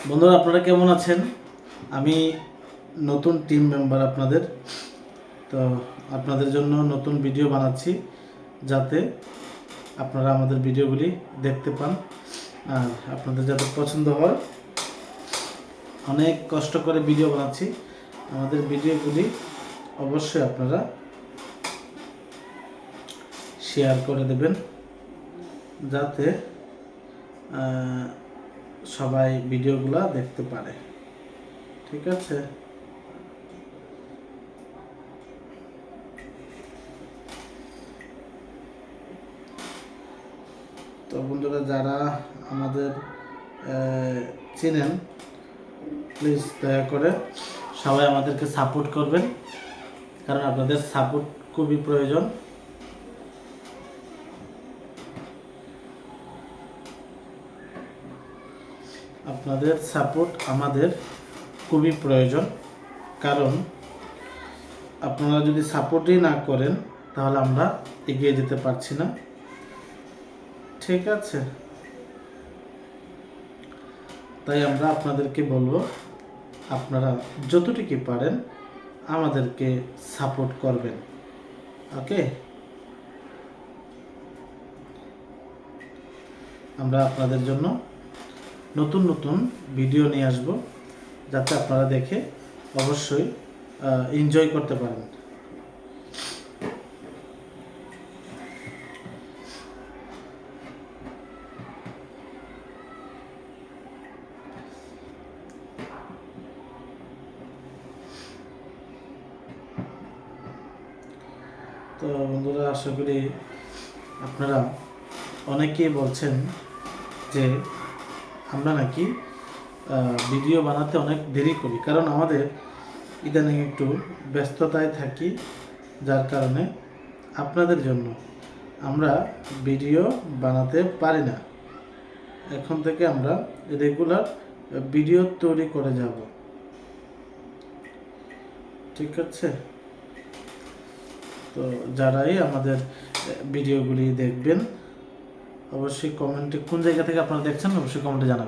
বন্ধুরা, আপনারা কেমন আছেন? আমি নতুন টিম মেম্বার আপনাদের। তো আপনাদের জন্য নতুন ভিডিও বানাচ্ছি, যাতে আপনারা আমাদের ভিডিওগুলি দেখতে পান আর আপনাদের যাতে পছন্দ হয়। অনেক কষ্ট করে ভিডিও বানাচ্ছি, আমাদের ভিডিওগুলি অবশ্যই আপনারা শেয়ার করে দেবেন, যাতে সবাই ভিডিওগুলো দেখতে পারে। ঠিক আছে? তো বন্ধুরা, যারা আমাদের চেনেন, প্লিজ দয়া করে সবাই আমাদেরকে সাপোর্ট করবেন, কারণ আপনাদের সাপোর্ট খুবই প্রয়োজন। আপনাদের সাপোর্ট আমাদের খুবই প্রয়োজন, কারণ আপনারা যদি সাপোর্টই না করেন তাহলে আমরা এগিয়ে যেতে পারছি না। ঠিক আছে? তাই আমরা আপনাদেরকে বলবো, আপনারা যতটুকু পারেন আমাদেরকে সাপোর্ট করবেন। ওকে? আমরা আপনাদের জন্য নতুন নতুন ভিডিও নিয়ে আসব, যাতে আপনারা দেখে অবশ্যই এনজয় করতে পারেন। তো বন্ধুরা, আশা করি আপনারা অনেকেই বলছেন যে আমরা নাকি ভিডিও বানাতে অনেক দেরি করি, কারণ আমাদের ইদানিং একটু ব্যস্ততায় থাকি, যার কারণে আপনাদের জন্য আমরা ভিডিও বানাতে পারি না। এখন থেকে আমরা রেগুলার ভিডিও তৈরি করে যাব। ঠিক আছে? তো যারাই আমাদের ভিডিওগুলি দেখবেন, অবশ্যই কমেন্টে কোন জায়গা থেকে আপনারা দেখছেন অবশ্যই কমেন্টে জানাবেন।